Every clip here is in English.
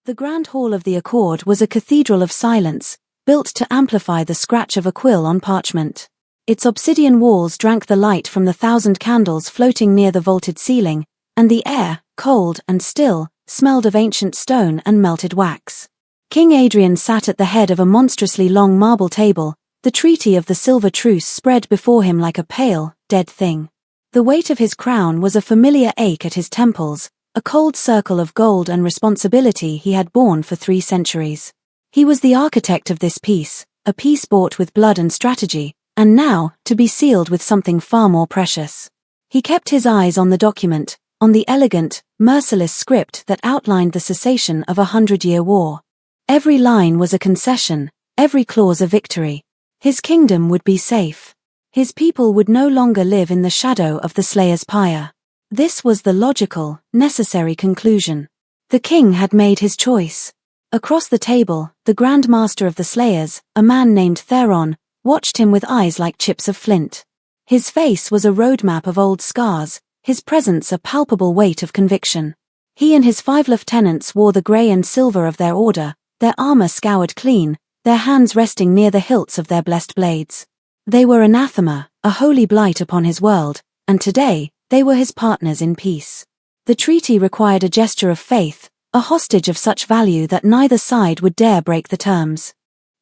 The Grand Hall of the Accord was a cathedral of silence, built to amplify the scratch of a quill on parchment. Its obsidian walls drank the light from the 1,000 candles floating near the vaulted ceiling, and the air, cold and still, smelled of ancient stone and melted wax. King Adrian sat at the head of a monstrously long marble table, the treaty of the silver truce spread before him like a pale, dead thing. The weight of his crown was a familiar ache at his temples, a cold circle of gold and responsibility he had borne for 3 centuries. He was the architect of this peace, a peace bought with blood and strategy, and now, to be sealed with something far more precious. He kept his eyes on the document, on the elegant, merciless script that outlined the cessation of a 100-year war. Every line was a concession, every clause a victory. His kingdom would be safe. His people would no longer live in the shadow of the Slayer's pyre. This was the logical, necessary conclusion. The king had made his choice. Across the table, the Grand Master of the Slayers, a man named Theron, watched him with eyes like chips of flint. His face was a roadmap of old scars, his presence a palpable weight of conviction. He and his 5 lieutenants wore the grey and silver of their order, their armor scoured clean, their hands resting near the hilts of their blessed blades. They were anathema, a holy blight upon his world, and today, they were his partners in peace. The treaty required a gesture of faith, a hostage of such value that neither side would dare break the terms.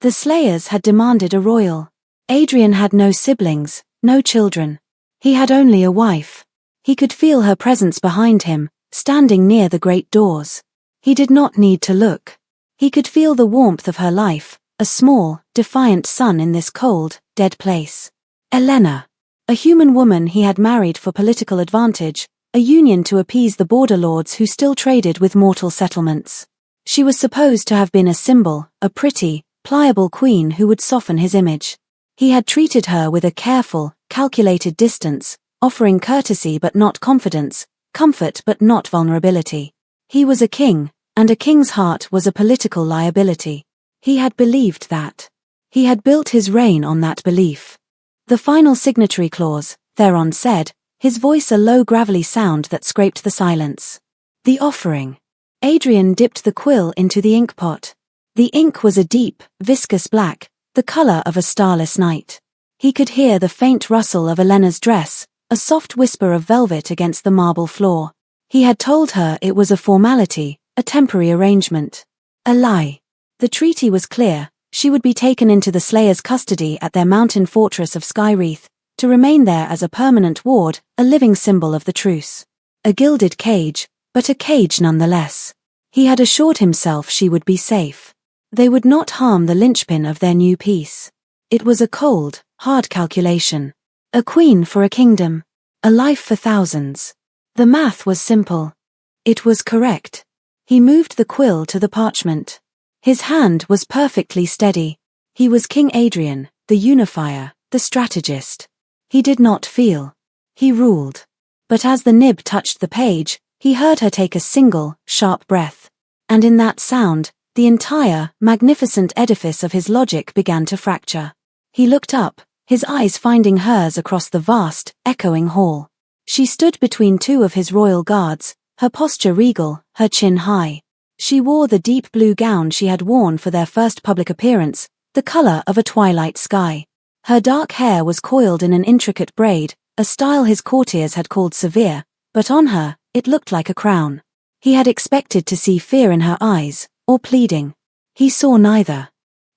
The Slayers had demanded a royal. Adrian had no siblings, no children. He had only a wife. He could feel her presence behind him, standing near the great doors. He did not need to look. He could feel the warmth of her life, a small, defiant sun in this cold, dead place. Elena. A human woman he had married for political advantage, a union to appease the border lords who still traded with mortal settlements. She was supposed to have been a symbol, a pretty, pliable queen who would soften his image. He had treated her with a careful, calculated distance, offering courtesy but not confidence, comfort but not vulnerability. He was a king, and a king's heart was a political liability. He had believed that. He had built his reign on that belief. The final signatory clause, Theron said, his voice a low gravelly sound that scraped the silence. The offering. Adrian dipped the quill into the ink pot. The ink was a deep, viscous black, the color of a starless night. He could hear the faint rustle of Elena's dress, a soft whisper of velvet against the marble floor. He had told her it was a formality, a temporary arrangement. A lie. The treaty was clear. She would be taken into the Slayers' custody at their mountain fortress of Skywreath, to remain there as a permanent ward, a living symbol of the truce. A gilded cage, but a cage nonetheless. He had assured himself she would be safe. They would not harm the linchpin of their new peace. It was a cold, hard calculation. A queen for a kingdom. A life for thousands. The math was simple. It was correct. He moved the quill to the parchment. His hand was perfectly steady. He was King Adrian, the unifier, the strategist. He did not feel. He ruled. But as the nib touched the page, he heard her take a single, sharp breath. And in that sound, the entire, magnificent edifice of his logic began to fracture. He looked up, his eyes finding hers across the vast, echoing hall. She stood between 2 of his royal guards, her posture regal, her chin high. She wore the deep blue gown she had worn for their first public appearance, the color of a twilight sky. Her dark hair was coiled in an intricate braid, a style his courtiers had called severe, but on her, it looked like a crown. He had expected to see fear in her eyes, or pleading. He saw neither.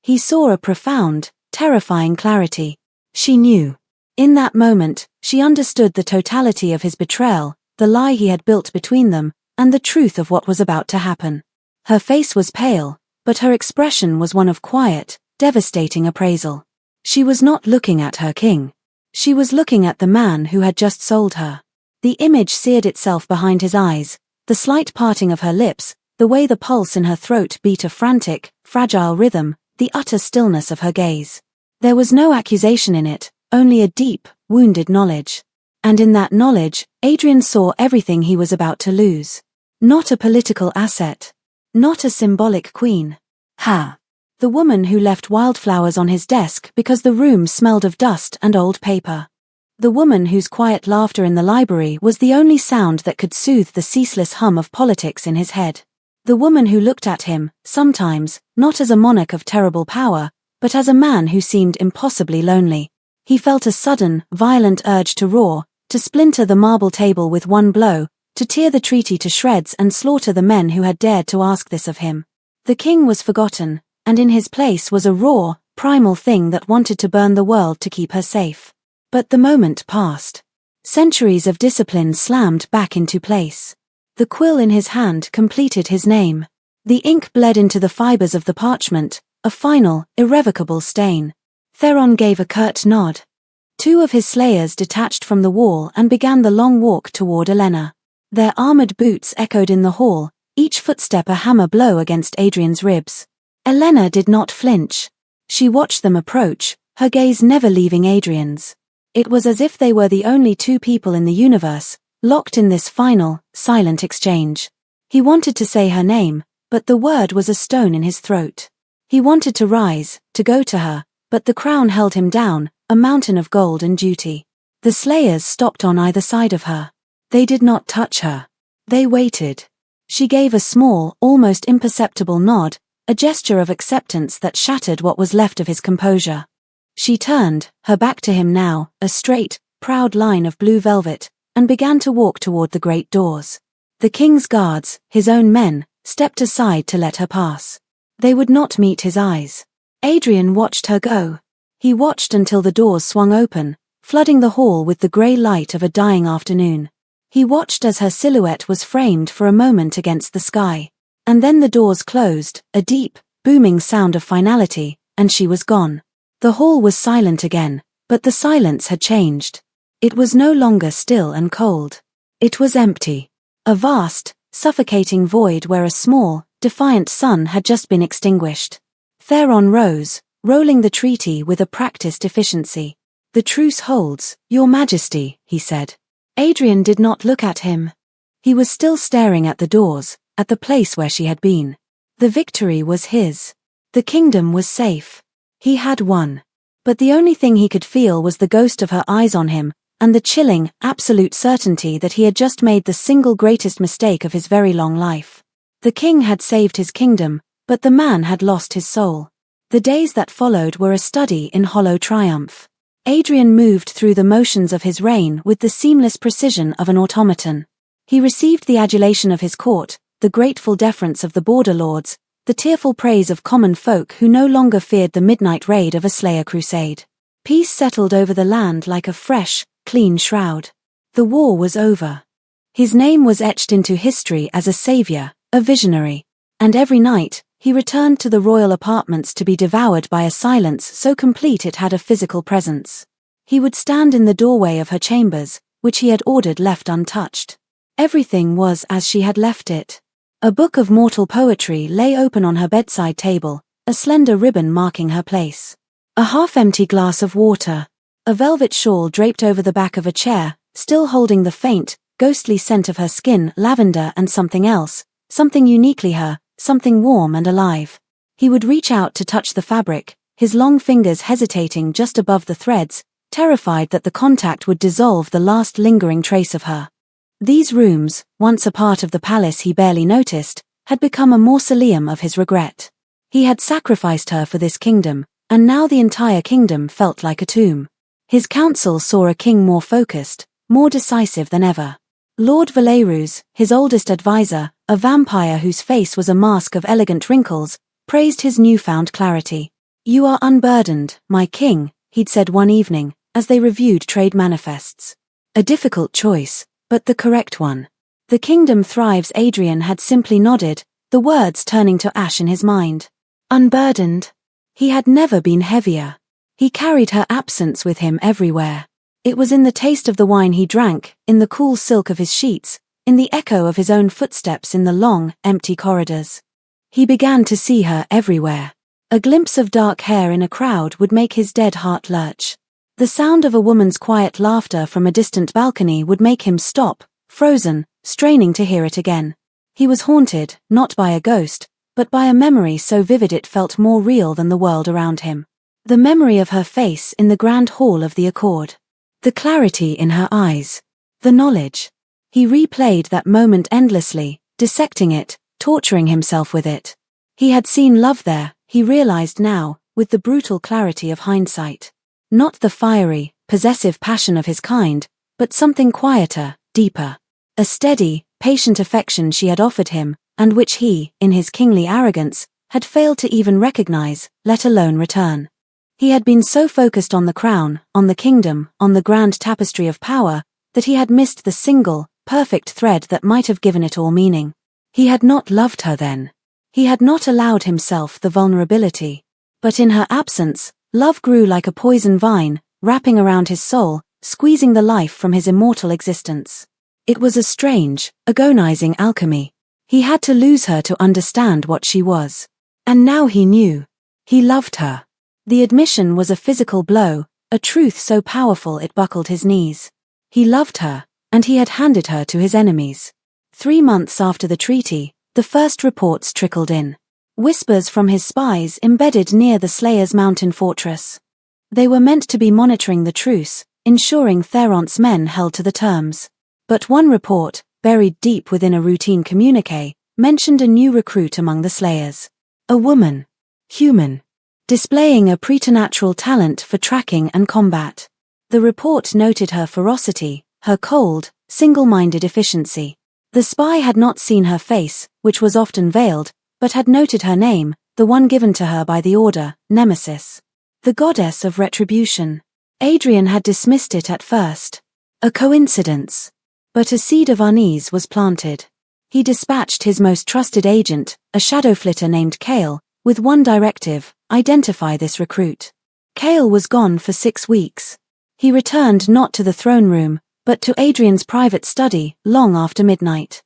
He saw a profound, terrifying clarity. She knew. In that moment, she understood the totality of his betrayal, the lie he had built between them, and the truth of what was about to happen. Her face was pale, but her expression was one of quiet, devastating appraisal. She was not looking at her king. She was looking at the man who had just sold her. The image seared itself behind his eyes, the slight parting of her lips, the way the pulse in her throat beat a frantic, fragile rhythm, the utter stillness of her gaze. There was no accusation in it, only a deep, wounded knowledge. And in that knowledge, Adrian saw everything he was about to lose. Not a political asset. Not a symbolic queen. The woman who left wildflowers on his desk because the room smelled of dust and old paper. The woman whose quiet laughter in the library was the only sound that could soothe the ceaseless hum of politics in his head. The woman who looked at him, sometimes, not as a monarch of terrible power, but as a man who seemed impossibly lonely. He felt a sudden, violent urge to roar, to splinter the marble table with one blow, to tear the treaty to shreds and slaughter the men who had dared to ask this of him. The king was forgotten, and in his place was a raw, primal thing that wanted to burn the world to keep her safe. But the moment passed. Centuries of discipline slammed back into place. The quill in his hand completed his name. The ink bled into the fibers of the parchment, a final, irrevocable stain. Theron gave a curt nod. Two of his slayers detached from the wall and began the long walk toward Elena. Their armored boots echoed in the hall, each footstep a hammer blow against Adrian's ribs. Elena did not flinch. She watched them approach, her gaze never leaving Adrian's. It was as if they were the only two people in the universe, locked in this final, silent exchange. He wanted to say her name, but the word was a stone in his throat. He wanted to rise, to go to her, but the crown held him down, a mountain of gold and duty. The slayers stopped on either side of her. They did not touch her. They waited. She gave a small, almost imperceptible nod, a gesture of acceptance that shattered what was left of his composure. She turned, her back to him now, a straight, proud line of blue velvet, and began to walk toward the great doors. The king's guards, his own men, stepped aside to let her pass. They would not meet his eyes. Adrian watched her go. He watched until the doors swung open, flooding the hall with the grey light of a dying afternoon. He watched as her silhouette was framed for a moment against the sky. And then the doors closed, a deep, booming sound of finality, and she was gone. The hall was silent again, but the silence had changed. It was no longer still and cold. It was empty. A vast, suffocating void where a small, defiant sun had just been extinguished. Theron rose, rolling the treaty with a practiced efficiency. "The truce holds, Your Majesty," he said. Adrian did not look at him. He was still staring at the doors, at the place where she had been. The victory was his. The kingdom was safe. He had won. But the only thing he could feel was the ghost of her eyes on him, and the chilling, absolute certainty that he had just made the single greatest mistake of his very long life. The king had saved his kingdom, but the man had lost his soul. The days that followed were a study in hollow triumph. Adrian moved through the motions of his reign with the seamless precision of an automaton. He received the adulation of his court, the grateful deference of the border lords, the tearful praise of common folk who no longer feared the midnight raid of a slayer crusade. Peace settled over the land like a fresh, clean shroud. The war was over. His name was etched into history as a savior, a visionary. And every night, he returned to the royal apartments to be devoured by a silence so complete it had a physical presence. He would stand in the doorway of her chambers, which he had ordered left untouched. Everything was as she had left it. A book of mortal poetry lay open on her bedside table, a slender ribbon marking her place. A half-empty glass of water. A velvet shawl draped over the back of a chair, still holding the faint, ghostly scent of her skin, lavender and something else, something uniquely her, something warm and alive. He would reach out to touch the fabric, his long fingers hesitating just above the threads, terrified that the contact would dissolve the last lingering trace of her. These rooms, once a part of the palace he barely noticed, had become a mausoleum of his regret. He had sacrificed her for this kingdom, and now the entire kingdom felt like a tomb. His council saw a king more focused, more decisive than ever. Lord Valerus, his oldest advisor, a vampire whose face was a mask of elegant wrinkles, praised his newfound clarity. "You are unburdened, my king," he'd said one evening, as they reviewed trade manifests. A difficult choice, but the correct one. "The kingdom thrives," Adrian had simply nodded, the words turning to ash in his mind. Unburdened. He had never been heavier. He carried her absence with him everywhere. It was in the taste of the wine he drank, in the cool silk of his sheets, in the echo of his own footsteps in the long, empty corridors. He began to see her everywhere. A glimpse of dark hair in a crowd would make his dead heart lurch. The sound of a woman's quiet laughter from a distant balcony would make him stop, frozen, straining to hear it again. He was haunted, not by a ghost, but by a memory so vivid it felt more real than the world around him. The memory of her face in the grand hall of the Accord. The clarity in her eyes. The knowledge. He replayed that moment endlessly, dissecting it, torturing himself with it. He had seen love there, he realized now, with the brutal clarity of hindsight. Not the fiery, possessive passion of his kind, but something quieter, deeper. A steady, patient affection she had offered him, and which he, in his kingly arrogance, had failed to even recognize, let alone return. He had been so focused on the crown, on the kingdom, on the grand tapestry of power, that he had missed the single, perfect thread that might have given it all meaning. He had not loved her then. He had not allowed himself the vulnerability. But in her absence, love grew like a poison vine, wrapping around his soul, squeezing the life from his immortal existence. It was a strange, agonizing alchemy. He had to lose her to understand what she was. And now he knew. He loved her. The admission was a physical blow, a truth so powerful it buckled his knees. He loved her, and he had handed her to his enemies. 3 months after the treaty, the first reports trickled in. Whispers from his spies embedded near the Slayer's mountain fortress. They were meant to be monitoring the truce, ensuring Theront's men held to the terms. But one report, buried deep within a routine communique, mentioned a new recruit among the Slayers. A woman. Human. Displaying a preternatural talent for tracking and combat. The report noted her ferocity, her cold, single-minded efficiency. The spy had not seen her face, which was often veiled, but had noted her name, the one given to her by the Order, Nemesis. The goddess of retribution. Adrian had dismissed it at first. A coincidence. But a seed of unease was planted. He dispatched his most trusted agent, a shadow flitter named Kale, with one directive: identify this recruit. Kale was gone for 6 weeks. He returned not to the throne room, but to Adrian's private study, long after midnight.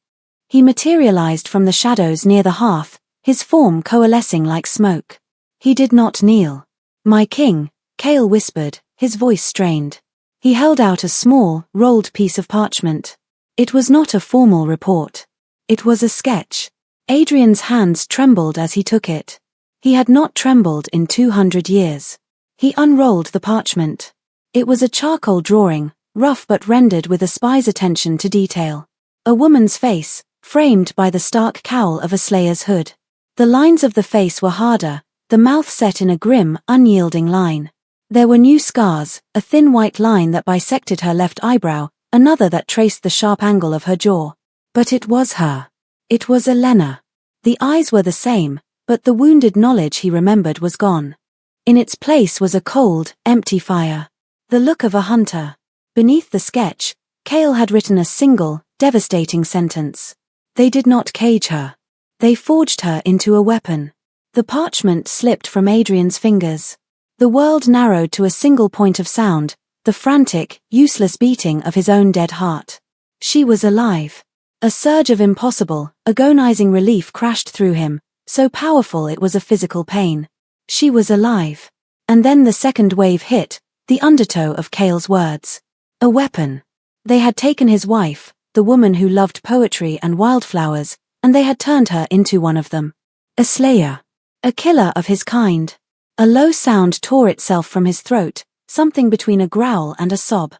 He materialized from the shadows near the hearth, his form coalescing like smoke. He did not kneel. "My king," Kale whispered, his voice strained. He held out a small, rolled piece of parchment. It was not a formal report. It was a sketch. Adrian's hands trembled as he took it. He had not trembled in 200 years. He unrolled the parchment. It was a charcoal drawing, rough but rendered with a spy's attention to detail. A woman's face, framed by the stark cowl of a Slayer's hood. The lines of the face were harder, the mouth set in a grim, unyielding line. There were new scars, a thin white line that bisected her left eyebrow, another that traced the sharp angle of her jaw. But it was her. It was Elena. The eyes were the same, but the wounded knowledge he remembered was gone. In its place was a cold, empty fire. The look of a hunter. Beneath the sketch, Kale had written a single, devastating sentence. They did not cage her. They forged her into a weapon. The parchment slipped from Adrian's fingers. The world narrowed to a single point of sound, the frantic, useless beating of his own dead heart. She was alive. A surge of impossible, agonizing relief crashed through him, so powerful it was a physical pain. She was alive. And then the second wave hit, the undertow of Kale's words. A weapon. They had taken his wife, the woman who loved poetry and wildflowers, and they had turned her into one of them. A slayer. A killer of his kind. A low sound tore itself from his throat, something between a growl and a sob.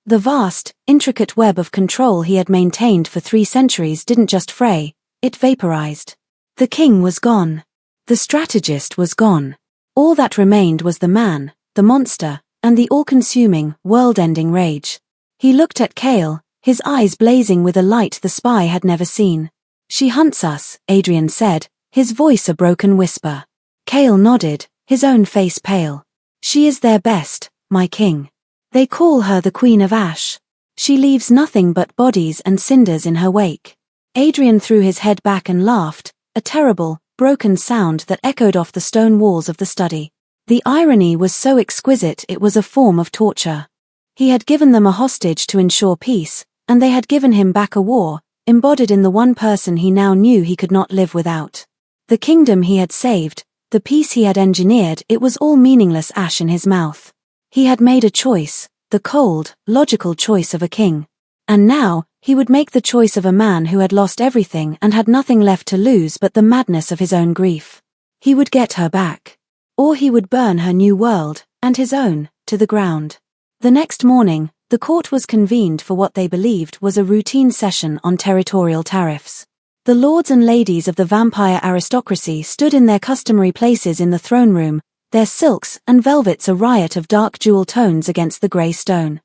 The vast, intricate web of control he had maintained for 3 centuries didn't just fray, it vaporized. The king was gone. The strategist was gone. All that remained was the man, the monster, and the all-consuming, world-ending rage. He looked at Kale, his eyes blazing with a light the spy had never seen. "She hunts us," Adrian said, his voice a broken whisper. Kale nodded, his own face pale. "She is their best, my king. They call her the Queen of Ash. She leaves nothing but bodies and cinders in her wake." Adrian threw his head back and laughed, a terrible, broken sound that echoed off the stone walls of the study. The irony was so exquisite it was a form of torture. He had given them a hostage to ensure peace, and they had given him back a war, embodied in the one person he now knew he could not live without. The kingdom he had saved, the peace he had engineered, it was all meaningless ash in his mouth. He had made a choice, the cold, logical choice of a king. And now, he would make the choice of a man who had lost everything and had nothing left to lose but the madness of his own grief. He would get her back. Or he would burn her new world, and his own, to the ground. The next morning, the court was convened for what they believed was a routine session on territorial tariffs. The lords and ladies of the vampire aristocracy stood in their customary places in the throne room, their silks and velvets a riot of dark jewel tones against the grey stone.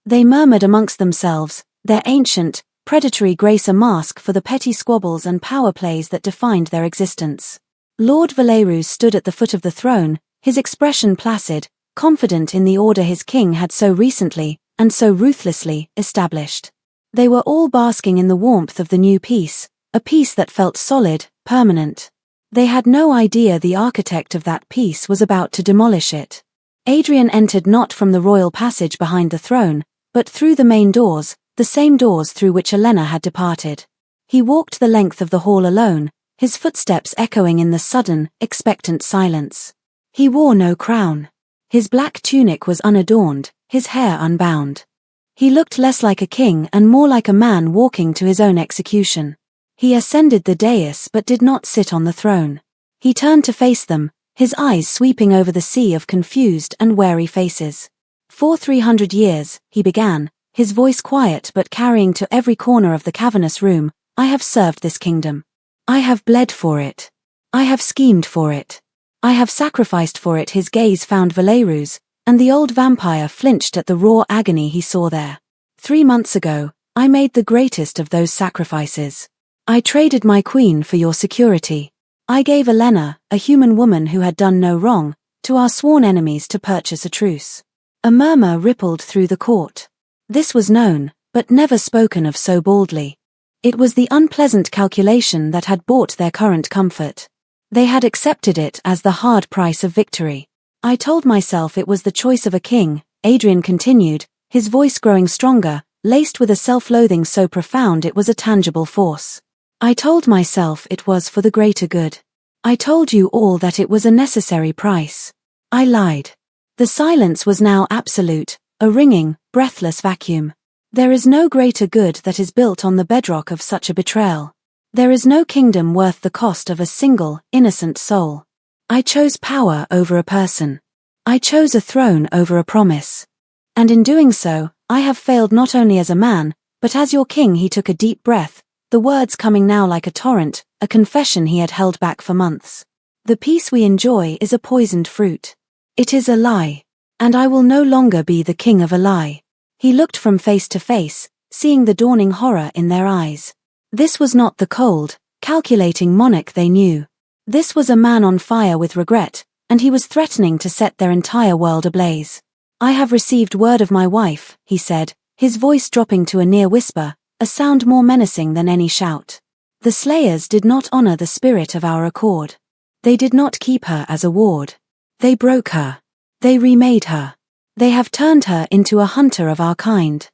They murmured amongst themselves, their ancient, predatory grace a mask for the petty squabbles and power plays that defined their existence. Lord Valerus stood at the foot of the throne, his expression placid, confident in the order his king had so recently, and so ruthlessly, established. They were all basking in the warmth of the new peace, a peace that felt solid, permanent. They had no idea the architect of that peace was about to demolish it. Adrian entered not from the royal passage behind the throne, but through the main doors, the same doors through which Elena had departed. He walked the length of the hall alone, his footsteps echoing in the sudden, expectant silence. He wore no crown. His black tunic was unadorned, his hair unbound. He looked less like a king and more like a man walking to his own execution. He ascended the dais but did not sit on the throne. He turned to face them, his eyes sweeping over the sea of confused and wary faces. For 300 years, he began, his voice quiet but carrying to every corner of the cavernous room, I have served this kingdom. I have bled for it. I have schemed for it. I have sacrificed for it. His gaze found Valerus, and the old vampire flinched at the raw agony he saw there. 3 months ago, I made the greatest of those sacrifices. I traded my queen for your security. I gave Elena, a human woman who had done no wrong, to our sworn enemies to purchase a truce. A murmur rippled through the court. This was known, but never spoken of so boldly. It was the unpleasant calculation that had bought their current comfort. They had accepted it as the hard price of victory. I told myself it was the choice of a king, Adrian continued, his voice growing stronger, laced with a self-loathing so profound it was a tangible force. I told myself it was for the greater good. I told you all that it was a necessary price. I lied. The silence was now absolute, a ringing, breathless vacuum. There is no greater good that is built on the bedrock of such a betrayal. There is no kingdom worth the cost of a single, innocent soul. I chose power over a person. I chose a throne over a promise. And in doing so, I have failed not only as a man, but as your king. He took a deep breath, the words coming now like a torrent, a confession he had held back for months. The peace we enjoy is a poisoned fruit. It is a lie. And I will no longer be the king of a lie. He looked from face to face, seeing the dawning horror in their eyes. This was not the cold, calculating monarch they knew. This was a man on fire with regret, and he was threatening to set their entire world ablaze. I have received word of my wife, he said, his voice dropping to a near whisper, a sound more menacing than any shout. The slayers did not honor the spirit of our accord. They did not keep her as a ward. They broke her. They remade her. They have turned her into a hunter of our kind.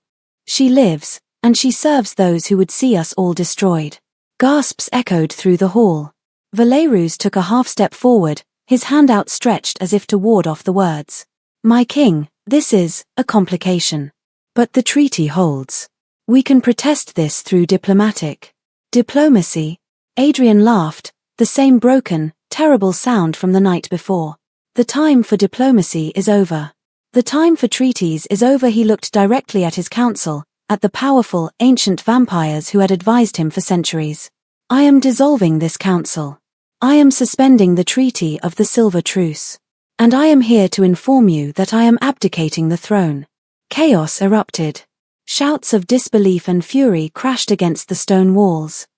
She lives, and she serves those who would see us all destroyed. Gasps echoed through the hall. Valerus took a half-step forward, his hand outstretched as if to ward off the words. My king, this is a complication. But the treaty holds. We can protest this through diplomacy. Adrian laughed, the same broken, terrible sound from the night before. The time for diplomacy is over. The time for treaties is over. He looked directly at his council, at the powerful, ancient vampires who had advised him for centuries. I am dissolving this council. I am suspending the treaty of the Silver Truce. And I am here to inform you that I am abdicating the throne. Chaos erupted. Shouts of disbelief and fury crashed against the stone walls.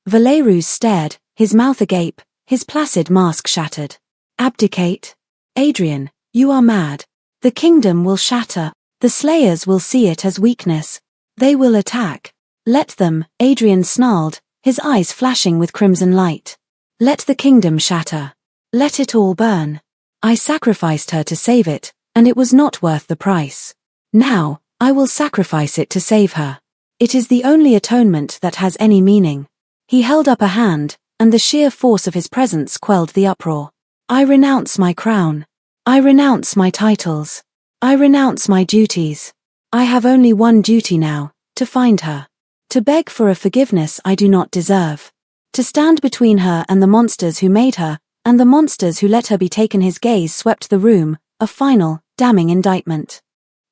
Valerus stared, his mouth agape, his placid mask shattered. Abdicate? Adrian, you are mad. The kingdom will shatter. The slayers will see it as weakness. They will attack. Let them, Adrian snarled, his eyes flashing with crimson light. Let the kingdom shatter. Let it all burn. I sacrificed her to save it, and it was not worth the price. Now, I will sacrifice it to save her. It is the only atonement that has any meaning. He held up a hand, and the sheer force of his presence quelled the uproar. I renounce my crown. I renounce my titles. I renounce my duties. I have only one duty now, to find her. To beg for a forgiveness I do not deserve. To stand between her and the monsters who made her, and the monsters who let her be taken. His gaze swept the room, a final, damning indictment.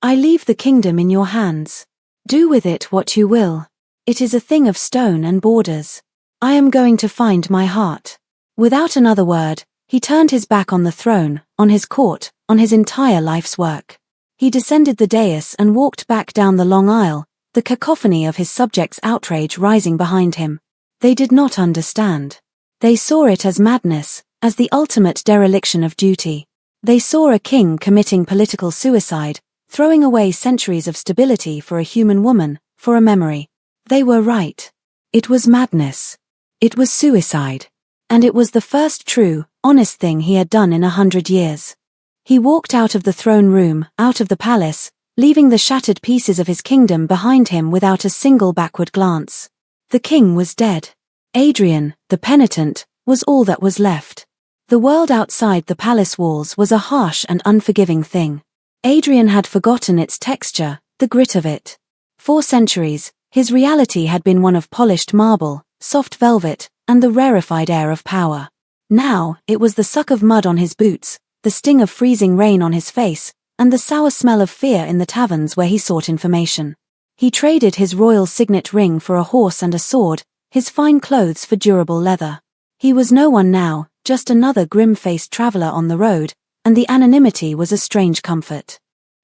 I leave the kingdom in your hands. Do with it what you will. It is a thing of stone and borders. I am going to find my heart. Without another word, he turned his back on the throne, on his court, on his entire life's work. He descended the dais and walked back down the long aisle, the cacophony of his subjects' outrage rising behind him. They did not understand. They saw it as madness, as the ultimate dereliction of duty. They saw a king committing political suicide, throwing away centuries of stability for a human woman, for a memory. They were right. It was madness. It was suicide. And it was the first true, honest thing he had done in 100 years. He walked out of the throne room, out of the palace, leaving the shattered pieces of his kingdom behind him without a single backward glance. The king was dead. Adrian, the penitent, was all that was left. The world outside the palace walls was a harsh and unforgiving thing. Adrian had forgotten its texture, the grit of it. For centuries, his reality had been one of polished marble, soft velvet, and the rarefied air of power. Now, it was the suck of mud on his boots, the sting of freezing rain on his face, and the sour smell of fear in the taverns where he sought information. He traded his royal signet ring for a horse and a sword, his fine clothes for durable leather. He was no one now, just another grim-faced traveler on the road, and the anonymity was a strange comfort.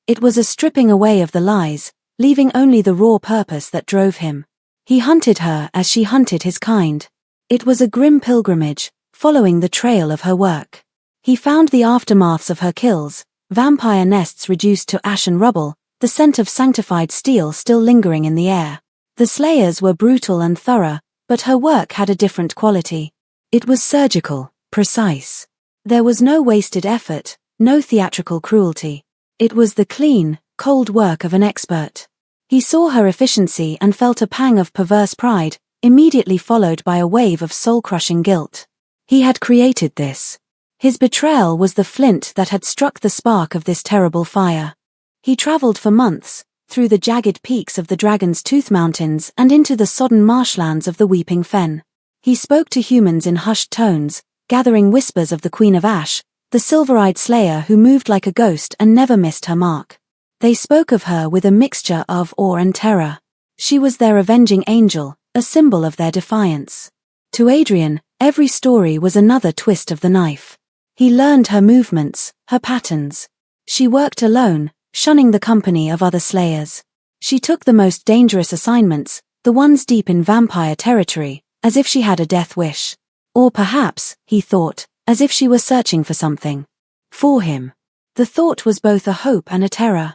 It was a stripping away of the lies, leaving only the raw purpose that drove him. He hunted her as she hunted his kind. It was a grim pilgrimage, following the trail of her work. He found the aftermaths of her kills, vampire nests reduced to ash and rubble, the scent of sanctified steel still lingering in the air. The slayers were brutal and thorough, but her work had a different quality. It was surgical, precise. There was no wasted effort, no theatrical cruelty. It was the clean, cold work of an expert. He saw her efficiency and felt a pang of perverse pride, immediately followed by a wave of soul-crushing guilt. He had created this. His betrayal was the flint that had struck the spark of this terrible fire. He traveled for months, through the jagged peaks of the Dragon's Tooth Mountains and into the sodden marshlands of the Weeping Fen. He spoke to humans in hushed tones, gathering whispers of the Queen of Ash, the silver-eyed slayer who moved like a ghost and never missed her mark. They spoke of her with a mixture of awe and terror. She was their avenging angel, a symbol of their defiance. To Adrian, every story was another twist of the knife. He learned her movements, her patterns. She worked alone, shunning the company of other slayers. She took the most dangerous assignments, the ones deep in vampire territory, as if she had a death wish. Or perhaps, he thought, as if she were searching for something. For him. The thought was both a hope and a terror.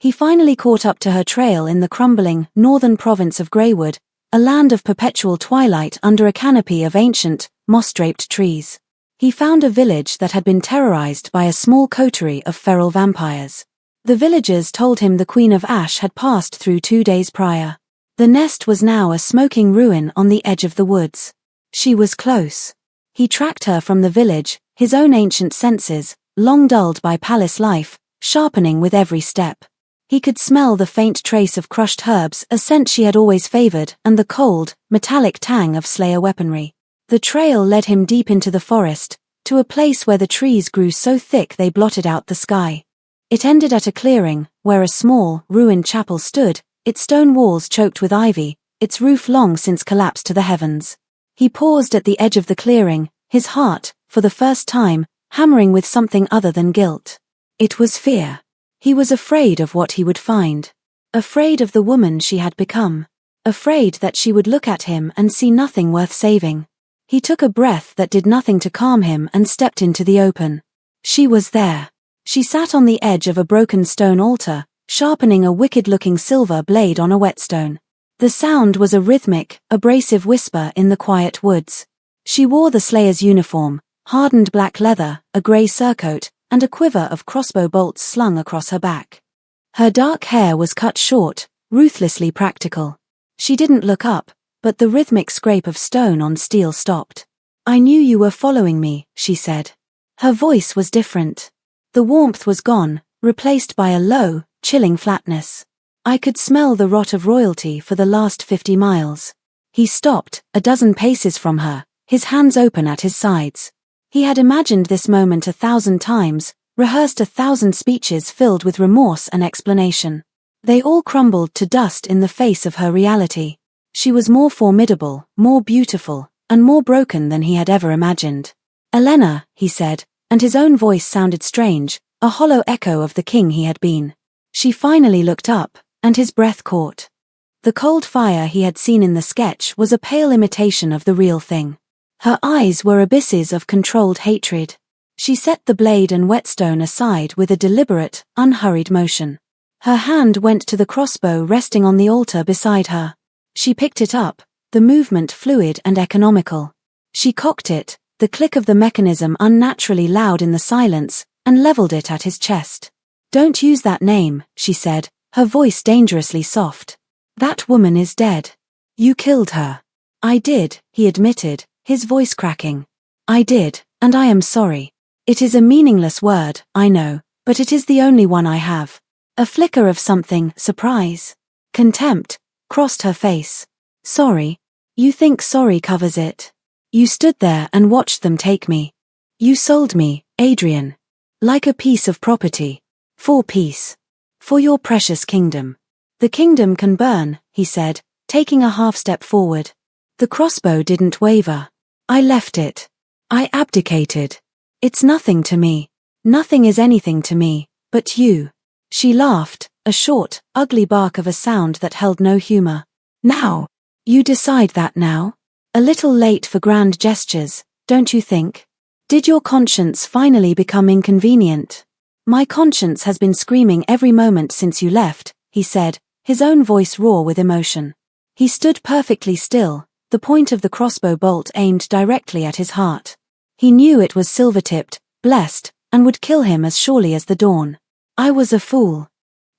He finally caught up to her trail in the crumbling, northern province of Greywood, a land of perpetual twilight under a canopy of ancient, moss-draped trees. He found a village that had been terrorized by a small coterie of feral vampires. The villagers told him the Queen of Ash had passed through 2 days prior. The nest was now a smoking ruin on the edge of the woods. She was close. He tracked her from the village, his own ancient senses, long dulled by palace life, sharpening with every step. He could smell the faint trace of crushed herbs, a scent she had always favored, and the cold, metallic tang of slayer weaponry. The trail led him deep into the forest, to a place where the trees grew so thick they blotted out the sky. It ended at a clearing, where a small, ruined chapel stood, its stone walls choked with ivy, its roof long since collapsed to the heavens. He paused at the edge of the clearing, his heart, for the first time, hammering with something other than guilt. It was fear. He was afraid of what he would find. Afraid of the woman she had become. Afraid that she would look at him and see nothing worth saving. He took a breath that did nothing to calm him and stepped into the open. She was there. She sat on the edge of a broken stone altar, sharpening a wicked-looking silver blade on a whetstone. The sound was a rhythmic, abrasive whisper in the quiet woods. She wore the slayer's uniform, hardened black leather, a grey surcoat, and a quiver of crossbow bolts slung across her back. Her dark hair was cut short, ruthlessly practical. She didn't look up, but the rhythmic scrape of stone on steel stopped. "I knew you were following me," she said. Her voice was different. The warmth was gone, replaced by a low, chilling flatness. "I could smell the rot of royalty for the last 50 miles. He stopped, a dozen paces from her, his hands open at his sides. He had imagined this moment 1,000 times, rehearsed 1,000 speeches filled with remorse and explanation. They all crumbled to dust in the face of her reality. She was more formidable, more beautiful, and more broken than he had ever imagined. "Elena," he said, and his own voice sounded strange, a hollow echo of the king he had been. She finally looked up, and his breath caught. The cold fire he had seen in the sketch was a pale imitation of the real thing. Her eyes were abysses of controlled hatred. She set the blade and whetstone aside with a deliberate, unhurried motion. Her hand went to the crossbow resting on the altar beside her. She picked it up, the movement fluid and economical. She cocked it, the click of the mechanism unnaturally loud in the silence, and leveled it at his chest. "Don't use that name," she said, her voice dangerously soft. "That woman is dead. You killed her." "I did," he admitted, his voice cracking. "I did, and I am sorry. It is a meaningless word, I know, but it is the only one I have." A flicker of something, surprise, contempt, crossed her face. "Sorry? You think sorry covers it? You stood there and watched them take me. You sold me, Adrian. Like a piece of property. For peace. For your precious kingdom." "The kingdom can burn," he said, taking a half-step forward. The crossbow didn't waver. "I left it. I abdicated. It's nothing to me. Nothing is anything to me, but you." She laughed, a short, ugly bark of a sound that held no humor. "Now? You decide that now? A little late for grand gestures, don't you think? Did your conscience finally become inconvenient?" "My conscience has been screaming every moment since you left," he said, his own voice raw with emotion. He stood perfectly still, the point of the crossbow bolt aimed directly at his heart. He knew it was silver-tipped, blessed, and would kill him as surely as the dawn. "I was a fool.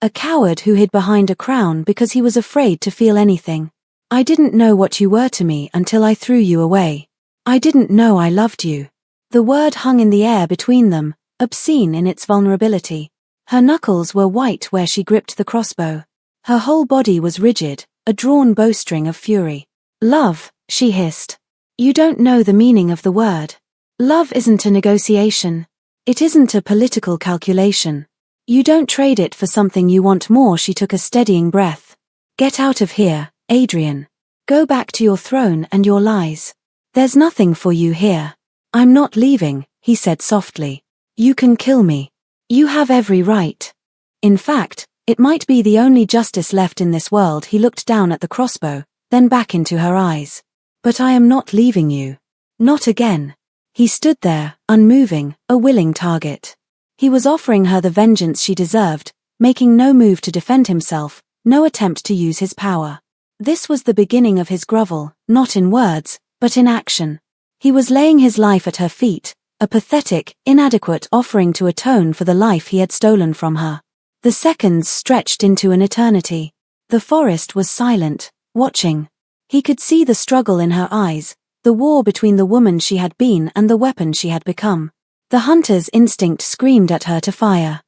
A coward who hid behind a crown because he was afraid to feel anything. I didn't know what you were to me until I threw you away. I didn't know I loved you." The word hung in the air between them, obscene in its vulnerability. Her knuckles were white where she gripped the crossbow. Her whole body was rigid, a drawn bowstring of fury. "Love," she hissed. "You don't know the meaning of the word. Love isn't a negotiation. It isn't a political calculation. You don't trade it for something you want more." She took a steadying breath. "Get out of here, Adrian. Go back to your throne and your lies. There's nothing for you here." "I'm not leaving," he said softly. "You can kill me. You have every right. In fact, it might be the only justice left in this world." He looked down at the crossbow, then back into her eyes. "But I am not leaving you. Not again." He stood there, unmoving, a willing target. He was offering her the vengeance she deserved, making no move to defend himself, no attempt to use his power. This was the beginning of his grovel, not in words, but in action. He was laying his life at her feet, a pathetic, inadequate offering to atone for the life he had stolen from her. The seconds stretched into an eternity. The forest was silent, watching. He could see the struggle in her eyes, the war between the woman she had been and the weapon she had become. The hunter's instinct screamed at her to fire.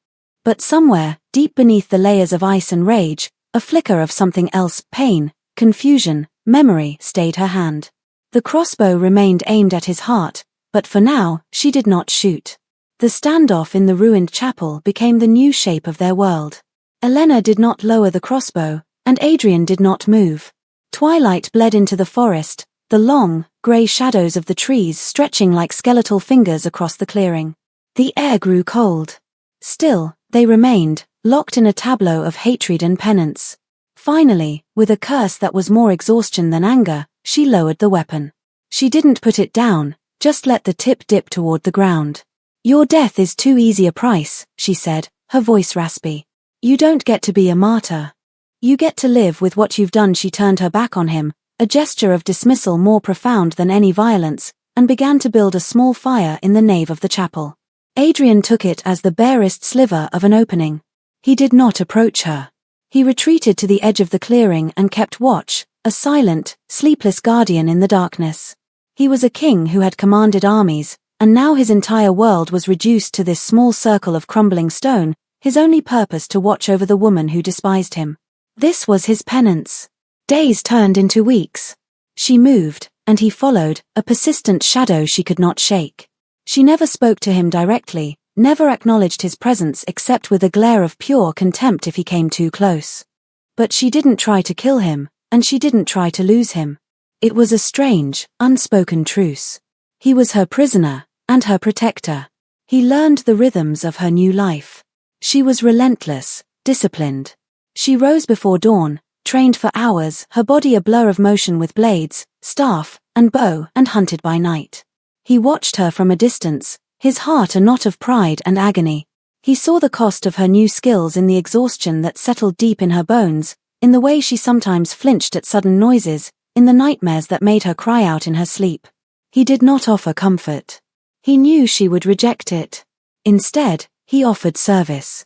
But somewhere, deep beneath the layers of ice and rage, a flicker of something else, pain, confusion, memory, stayed her hand. The crossbow remained aimed at his heart, but for now, she did not shoot. The standoff in the ruined chapel became the new shape of their world. Elena did not lower the crossbow, and Adrian did not move. Twilight bled into the forest, the long, grey shadows of the trees stretching like skeletal fingers across the clearing. The air grew cold. Still, they remained, locked in a tableau of hatred and penance. Finally, with a curse that was more exhaustion than anger, she lowered the weapon. She didn't put it down, just let the tip dip toward the ground. "Your death is too easy a price," she said, her voice raspy. "You don't get to be a martyr. You get to live with what you've done." She turned her back on him, a gesture of dismissal more profound than any violence, and began to build a small fire in the nave of the chapel. Adrian took it as the barest sliver of an opening. He did not approach her. He retreated to the edge of the clearing and kept watch, a silent, sleepless guardian in the darkness. He was a king who had commanded armies, and now his entire world was reduced to this small circle of crumbling stone, his only purpose to watch over the woman who despised him. This was his penance. Days turned into weeks. She moved, and he followed, a persistent shadow she could not shake. She never spoke to him directly, never acknowledged his presence except with a glare of pure contempt if he came too close. But she didn't try to kill him, and she didn't try to lose him. It was a strange, unspoken truce. He was her prisoner, and her protector. He learned the rhythms of her new life. She was relentless, disciplined. She rose before dawn, trained for hours, her body a blur of motion with blades, staff, and bow, and hunted by night. He watched her from a distance, his heart a knot of pride and agony. He saw the cost of her new skills in the exhaustion that settled deep in her bones, in the way she sometimes flinched at sudden noises, in the nightmares that made her cry out in her sleep. He did not offer comfort. He knew she would reject it. Instead, he offered service.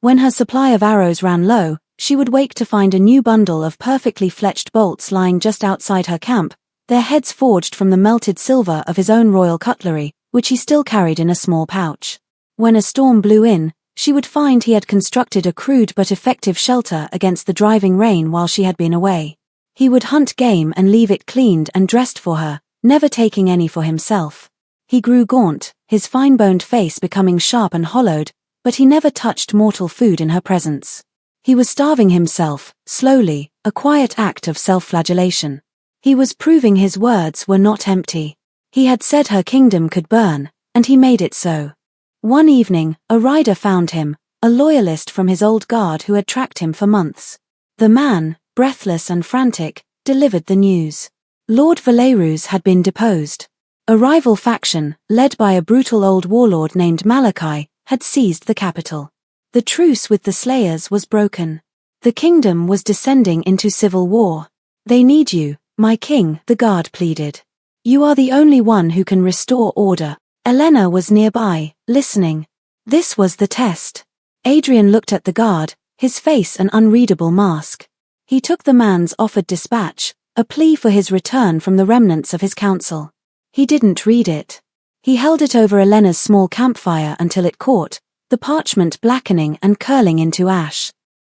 When her supply of arrows ran low, she would wake to find a new bundle of perfectly fletched bolts lying just outside her camp, their heads forged from the melted silver of his own royal cutlery, which he still carried in a small pouch. When a storm blew in, she would find he had constructed a crude but effective shelter against the driving rain while she had been away. He would hunt game and leave it cleaned and dressed for her, never taking any for himself. He grew gaunt, his fine-boned face becoming sharp and hollowed, but he never touched mortal food in her presence. He was starving himself, slowly, a quiet act of self-flagellation. He was proving his words were not empty. He had said her kingdom could burn, and he made it so. One evening, a rider found him, a loyalist from his old guard who had tracked him for months. The man, breathless and frantic, delivered the news. Lord Valerus had been deposed. A rival faction, led by a brutal old warlord named Malachi, had seized the capital. The truce with the Slayers was broken. The kingdom was descending into civil war. "They need you, my king," the guard pleaded. "You are the only one who can restore order." Elena was nearby, listening. This was the test. Adrian looked at the guard, his face an unreadable mask. He took the man's offered dispatch, a plea for his return from the remnants of his council. He didn't read it. He held it over Elena's small campfire until it caught, the parchment blackening and curling into ash.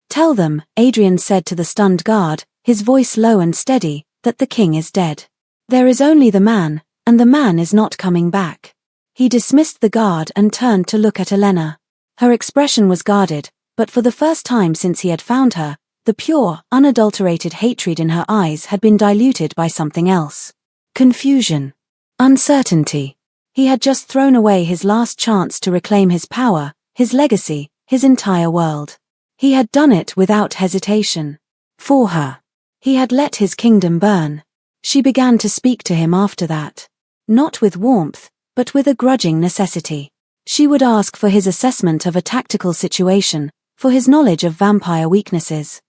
"Tell them," Adrian said to the stunned guard, his voice low and steady, "that the king is dead. There is only the man, and the man is not coming back." He dismissed the guard and turned to look at Elena. Her expression was guarded, but for the first time since he had found her, the pure, unadulterated hatred in her eyes had been diluted by something else. Confusion. Uncertainty. He had just thrown away his last chance to reclaim his power, his legacy, his entire world. He had done it without hesitation. For her. He had let his kingdom burn. She began to speak to him after that. Not with warmth, but with a grudging necessity. She would ask for his assessment of a tactical situation, for his knowledge of vampire weaknesses.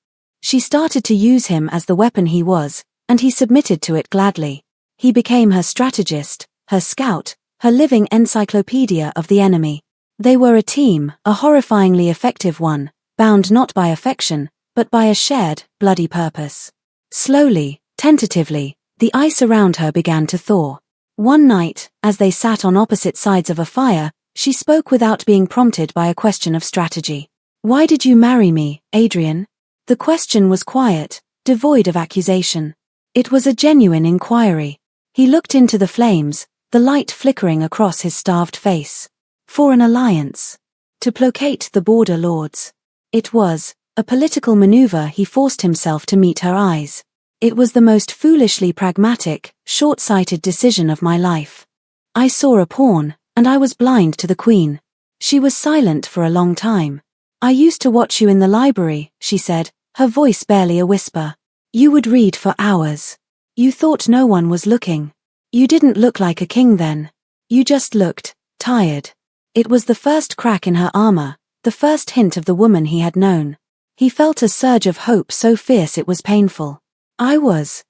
She started to use him as the weapon he was, and he submitted to it gladly. He became her strategist, her scout, her living encyclopedia of the enemy. They were a team, a horrifyingly effective one, bound not by affection, but by a shared, bloody purpose. Slowly, tentatively, the ice around her began to thaw. One night, as they sat on opposite sides of a fire, she spoke without being prompted by a question of strategy. "Why did you marry me, Adrian?" The question was quiet, devoid of accusation. It was a genuine inquiry. He looked into the flames, the light flickering across his starved face. "For an alliance. To placate the border lords." It was a political maneuver he forced himself to meet her eyes. "It was the most foolishly pragmatic, short-sighted decision of my life. I saw a pawn, and I was blind to the queen." She was silent for a long time. "I used to watch you in the library," she said, her voice barely a whisper. "You would read for hours. You thought no one was looking. You didn't look like a king then. You just looked tired." It was the first crack in her armor, the first hint of the woman he had known. He felt a surge of hope so fierce it was painful.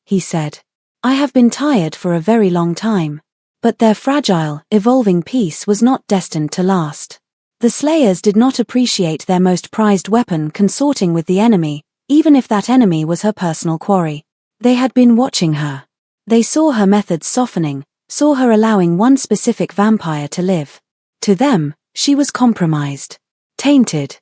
He said. "I have been tired for a very long time." But their fragile, evolving peace was not destined to last. The Slayers did not appreciate their most prized weapon consorting with the enemy, even if that enemy was her personal quarry. They had been watching her. They saw her methods softening, saw her allowing one specific vampire to live. To them, she was compromised, tainted.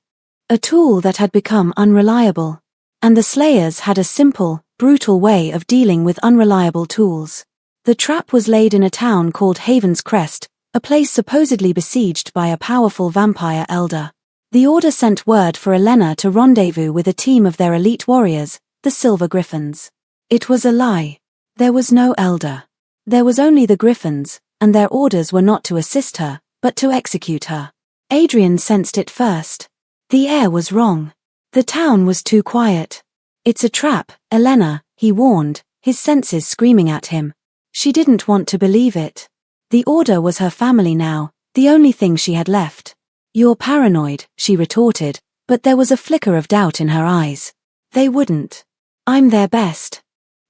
A tool that had become unreliable. And the Slayers had a simple, brutal way of dealing with unreliable tools. The trap was laid in a town called Haven's Crest, a place supposedly besieged by a powerful vampire elder. The order sent word for Elena to rendezvous with a team of their elite warriors, the Silver Griffins. It was a lie. There was no elder. There was only the griffins, and their orders were not to assist her, but to execute her. Adrian sensed it first. The air was wrong. The town was too quiet. It's a trap, Elena, he warned, his senses screaming at him. She didn't want to believe it. The Order was her family now, the only thing she had left. You're paranoid, she retorted, but there was a flicker of doubt in her eyes. They wouldn't. I'm their best.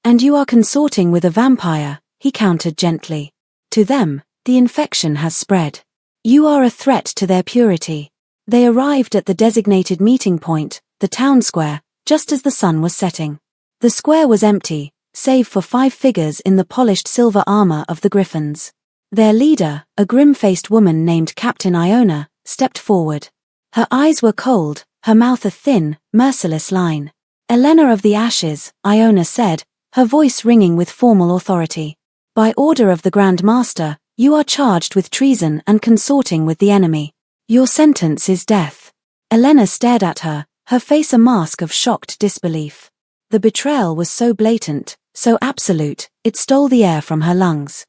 And you are consorting with a vampire, he countered gently. To them, the infection has spread. You are a threat to their purity. They arrived at the designated meeting point, the town square, just as the sun was setting. The square was empty, save for 5 figures in the polished silver armor of the griffins. Their leader, a grim-faced woman named Captain Iona, stepped forward. Her eyes were cold, her mouth a thin, merciless line. Elena of the Ashes, Iona said, her voice ringing with formal authority. By order of the Grand Master, you are charged with treason and consorting with the enemy. Your sentence is death. Elena stared at her, her face a mask of shocked disbelief. The betrayal was so blatant, so absolute, it stole the air from her lungs.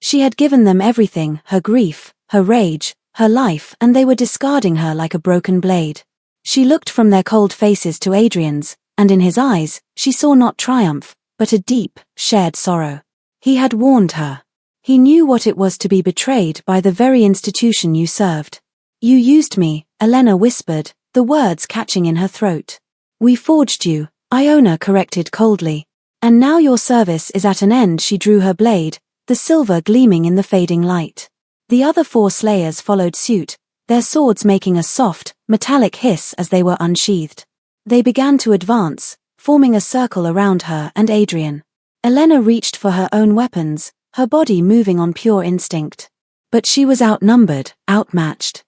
She had given them everything, her grief, her rage, her life, and they were discarding her like a broken blade. She looked from their cold faces to Adrian's, and in his eyes, she saw not triumph, but a deep, shared sorrow. He had warned her. He knew what it was to be betrayed by the very institution you served. You used me, Elena whispered, the words catching in her throat. We forged you, Iona corrected coldly. And now your service is at an end. She drew her blade, the silver gleaming in the fading light. The other 4 slayers followed suit, their swords making a soft, metallic hiss as they were unsheathed. They began to advance, forming a circle around her and Adrian. Elena reached for her own weapons, her body moving on pure instinct. But she was outnumbered, outmatched.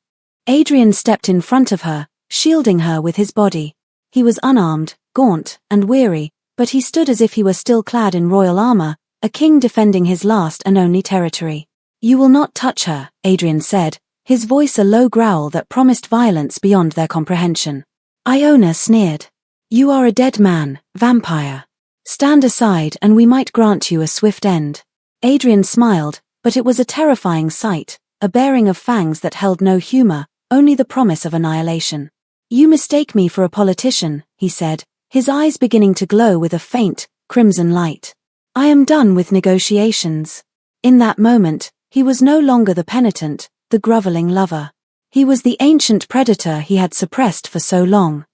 Adrian stepped in front of her, shielding her with his body. He was unarmed, gaunt, and weary, but he stood as if he were still clad in royal armor, a king defending his last and only territory. You will not touch her, Adrian said, his voice a low growl that promised violence beyond their comprehension. Iona sneered. You are a dead man, vampire. Stand aside and we might grant you a swift end. Adrian smiled, but it was a terrifying sight, a bearing of fangs that held no humor, only the promise of annihilation. You mistake me for a politician, he said, his eyes beginning to glow with a faint, crimson light. I am done with negotiations. In that moment, he was no longer the penitent, the groveling lover. He was the ancient predator he had suppressed for so long.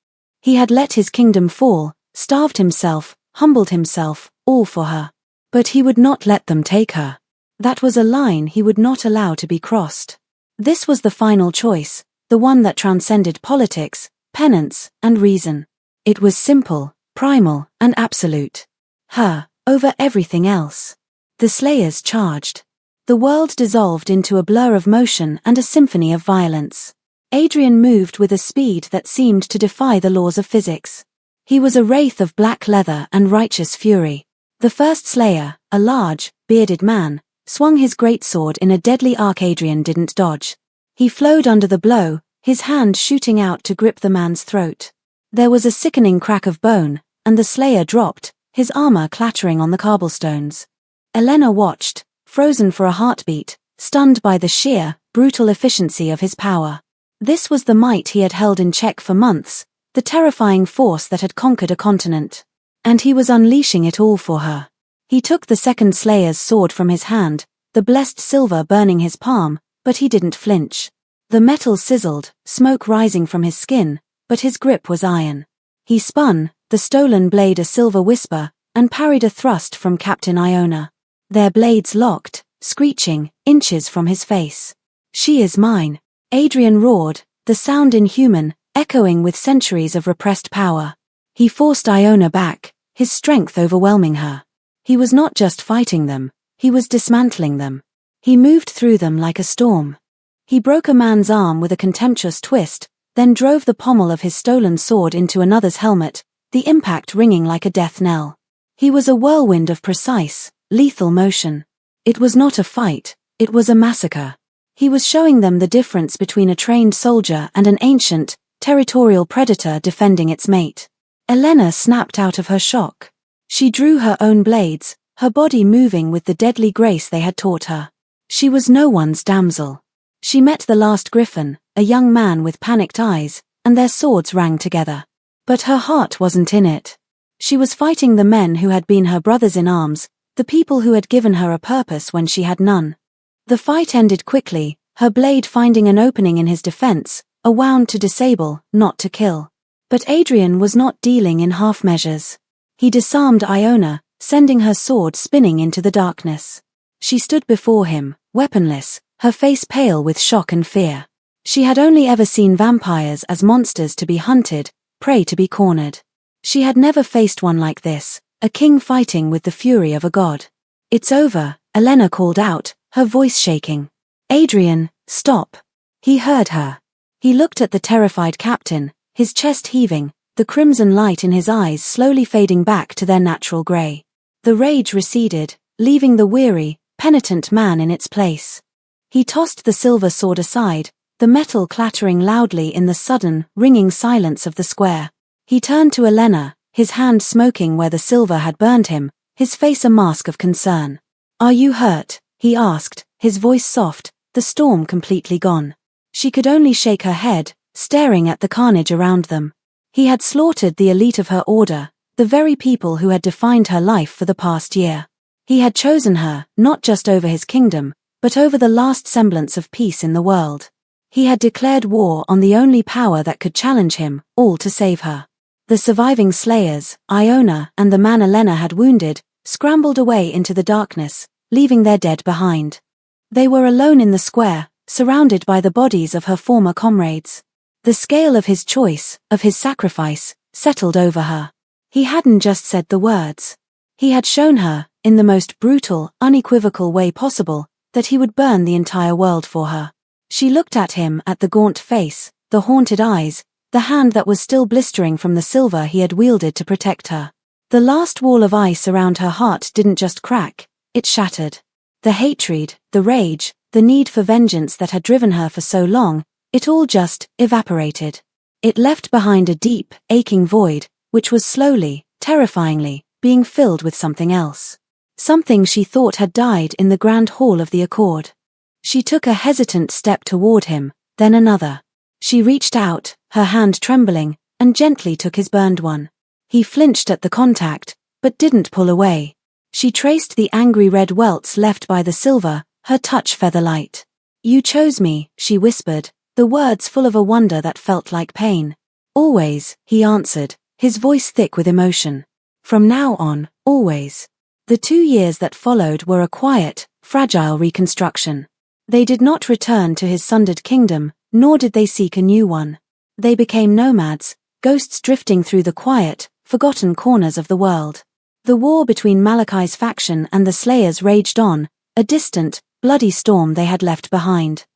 He had let his kingdom fall, starved himself, humbled himself, all for her. But he would not let them take her. That was a line he would not allow to be crossed. This was the final choice, the one that transcended politics, penance, and reason. It was simple, primal, and absolute. Her, over everything else. The slayers charged. The world dissolved into a blur of motion and a symphony of violence. Adrian moved with a speed that seemed to defy the laws of physics. He was a wraith of black leather and righteous fury. The first slayer, a large, bearded man, swung his greatsword in a deadly arc Adrian didn't dodge. He flowed under the blow, his hand shooting out to grip the man's throat. There was a sickening crack of bone, and the slayer dropped, his armor clattering on the cobblestones. Elena watched, frozen for a heartbeat, stunned by the sheer, brutal efficiency of his power. This was the might he had held in check for months, the terrifying force that had conquered a continent. And he was unleashing it all for her. He took the second slayer's sword from his hand, the blessed silver burning his palm, but he didn't flinch. The metal sizzled, smoke rising from his skin, but his grip was iron. He spun, the stolen blade a silver whisper, and parried a thrust from Captain Iona. Their blades locked, screeching, inches from his face. She is mine, Adrian roared, the sound inhuman, echoing with centuries of repressed power. He forced Iona back, his strength overwhelming her. He was not just fighting them, he was dismantling them. He moved through them like a storm. He broke a man's arm with a contemptuous twist, then drove the pommel of his stolen sword into another's helmet, the impact ringing like a death knell. He was a whirlwind of precise, lethal motion. It was not a fight, it was a massacre. He was showing them the difference between a trained soldier and an ancient, territorial predator defending its mate. Elena snapped out of her shock. She drew her own blades, her body moving with the deadly grace they had taught her. She was no one's damsel. She met the last griffin, a young man with panicked eyes, and their swords rang together. But her heart wasn't in it. She was fighting the men who had been her brothers in arms, the people who had given her a purpose when she had none. The fight ended quickly, her blade finding an opening in his defense, a wound to disable, not to kill. But Adrian was not dealing in half measures. He disarmed Iona, sending her sword spinning into the darkness. She stood before him, weaponless, her face pale with shock and fear. She had only ever seen vampires as monsters to be hunted, prey to be cornered. She had never faced one like this, a king fighting with the fury of a god. "It's over," Elena called out, her voice shaking. "Adrian, stop." He heard her. He looked at the terrified captain, his chest heaving, the crimson light in his eyes slowly fading back to their natural grey. The rage receded, leaving the weary, penitent man in its place. He tossed the silver sword aside, the metal clattering loudly in the sudden, ringing silence of the square. He turned to Elena, his hand smoking where the silver had burned him, his face a mask of concern. "Are you hurt?" he asked, his voice soft, the storm completely gone. She could only shake her head, staring at the carnage around them. He had slaughtered the elite of her order, the very people who had defined her life for the past year. He had chosen her, not just over his kingdom, but over the last semblance of peace in the world. He had declared war on the only power that could challenge him, all to save her. The surviving slayers, Iona and the man Elena had wounded, scrambled away into the darkness, leaving their dead behind. They were alone in the square, surrounded by the bodies of her former comrades. The scale of his choice, of his sacrifice, settled over her. He hadn't just said the words. He had shown her, in the most brutal, unequivocal way possible, that he would burn the entire world for her. She looked at him, at the gaunt face, the haunted eyes, the hand that was still blistering from the silver he had wielded to protect her. The last wall of ice around her heart didn't just crack, it shattered. The hatred, the rage, the need for vengeance that had driven her for so long, it all just evaporated. It left behind a deep, aching void, which was slowly, terrifyingly, being filled with something else. Something she thought had died in the grand hall of the Accord. She took a hesitant step toward him, then another. She reached out, her hand trembling, and gently took his burned one. He flinched at the contact, but didn't pull away. She traced the angry red welts left by the silver, her touch feather-light. "You chose me," she whispered, the words full of a wonder that felt like pain. "Always," he answered, his voice thick with emotion. "From now on, always." The 2 years that followed were a quiet, fragile reconstruction. They did not return to his sundered kingdom, nor did they seek a new one. They became nomads, ghosts drifting through the quiet, forgotten corners of the world. The war between Malachi's faction and the Slayers raged on, a distant, bloody storm they had left behind.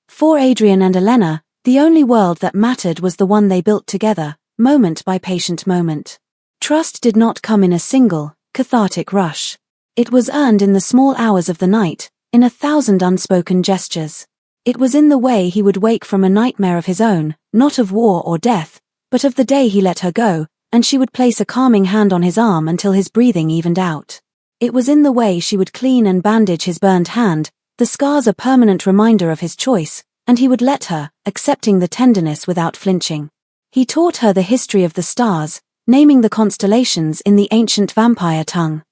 For Adrian and Elena, the only world that mattered was the one they built together, moment by patient moment. Trust did not come in a single, cathartic rush. It was earned in the small hours of the night, in 1,000 unspoken gestures. It was in the way he would wake from a nightmare of his own, not of war or death, but of the day he let her go, and she would place a calming hand on his arm until his breathing evened out. It was in the way she would clean and bandage his burned hand, the scars a permanent reminder of his choice, and he would let her, accepting the tenderness without flinching. He taught her the history of the stars, naming the constellations in the ancient vampire tongue.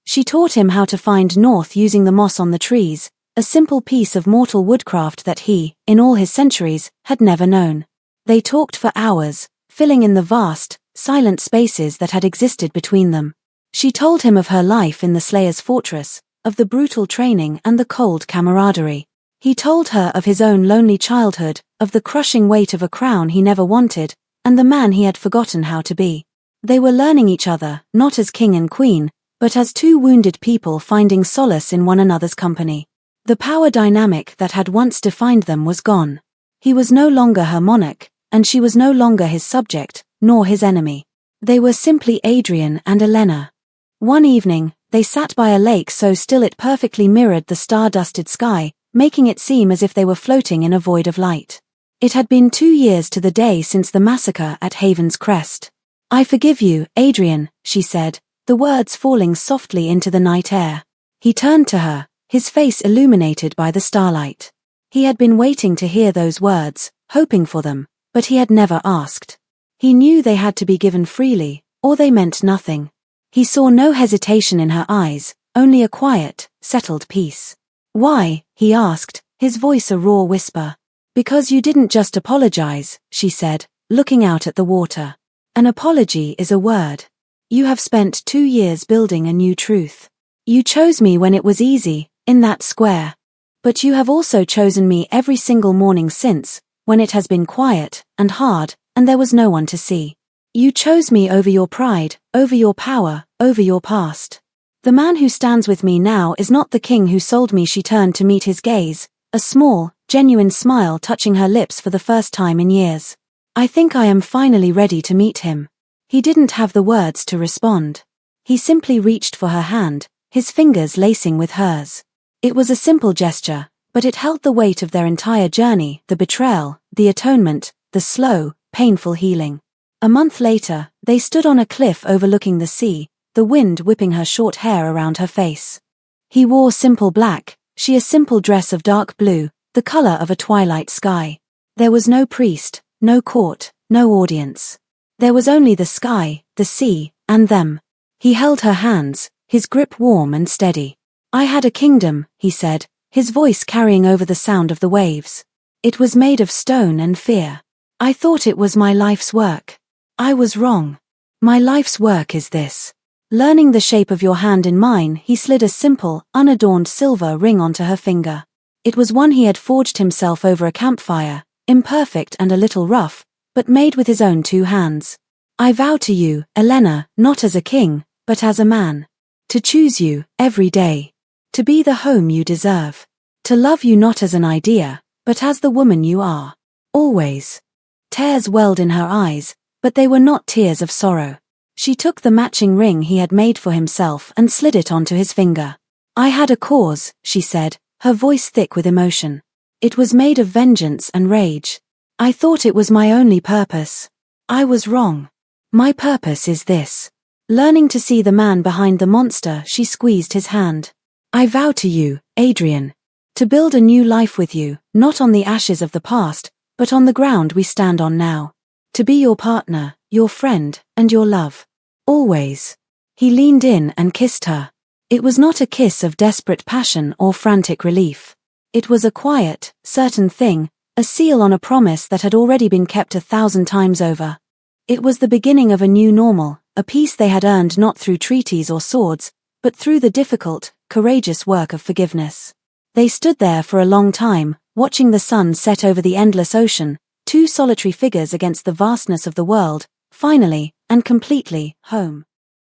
She taught him how to find north using the moss on the trees, a simple piece of mortal woodcraft that he, in all his centuries, had never known. They talked for hours, filling in the vast, silent spaces that had existed between them. She told him of her life in the Slayer's fortress, of the brutal training and the cold camaraderie. He told her of his own lonely childhood, of the crushing weight of a crown he never wanted, and the man he had forgotten how to be. They were learning each other, not as king and queen, but as two wounded people finding solace in one another's company. The power dynamic that had once defined them was gone. He was no longer her monarch, and she was no longer his subject, nor his enemy. They were simply Adrian and Elena. One evening, they sat by a lake so still it perfectly mirrored the star-dusted sky, making it seem as if they were floating in a void of light. It had been 2 years to the day since the massacre at Haven's Crest. "I forgive you, Adrian," she said, the words falling softly into the night air. He turned to her, his face illuminated by the starlight. He had been waiting to hear those words, hoping for them, but he had never asked. He knew they had to be given freely, or they meant nothing. He saw no hesitation in her eyes, only a quiet, settled peace. "Why?" he asked, his voice a raw whisper. "Because you didn't just apologize," she said, looking out at the water. "An apology is a word. You have spent 2 years building a new truth. You chose me when it was easy, in that square. But you have also chosen me every single morning since, when it has been quiet and hard, and there was no one to see. You chose me over your pride, over your power, over your past. The man who stands with me now is not the king who sold me." She turned to meet his gaze, a small, genuine smile touching her lips for the first time in years. "I think I am finally ready to meet him." He didn't have the words to respond. He simply reached for her hand, his fingers lacing with hers. It was a simple gesture, but it held the weight of their entire journey, the betrayal, the atonement, the slow, painful healing. A month later, they stood on a cliff overlooking the sea, the wind whipping her short hair around her face. He wore simple black, she a simple dress of dark blue, the color of a twilight sky. There was no priest, no court, no audience. There was only the sky, the sea, and them. He held her hands, his grip warm and steady. "I had a kingdom," he said, his voice carrying over the sound of the waves. "It was made of stone and fear. I thought it was my life's work. I was wrong. My life's work is this." Learning the shape of your hand in mine, he slid a simple, unadorned silver ring onto her finger. It was one he had forged himself over a campfire, imperfect and a little rough, but made with his own 2 hands. "I vow to you, Elena, not as a king, but as a man. To choose you, every day. To be the home you deserve. To love you not as an idea, but as the woman you are. Always." Tears welled in her eyes, but they were not tears of sorrow. She took the matching ring he had made for himself and slid it onto his finger. "I had a cause," she said, her voice thick with emotion. "It was made of vengeance and rage. I thought it was my only purpose. I was wrong. My purpose is this." Learning to see the man behind the monster, she squeezed his hand. "I vow to you, Adrian, to build a new life with you, not on the ashes of the past, but on the ground we stand on now. To be your partner, your friend, and your love. Always." He leaned in and kissed her. It was not a kiss of desperate passion or frantic relief. It was a quiet, certain thing, a seal on a promise that had already been kept 1,000 times over. It was the beginning of a new normal, a peace they had earned not through treaties or swords, but through the difficult, courageous work of forgiveness. They stood there for a long time, watching the sun set over the endless ocean, 2 solitary figures against the vastness of the world, finally, and completely, home.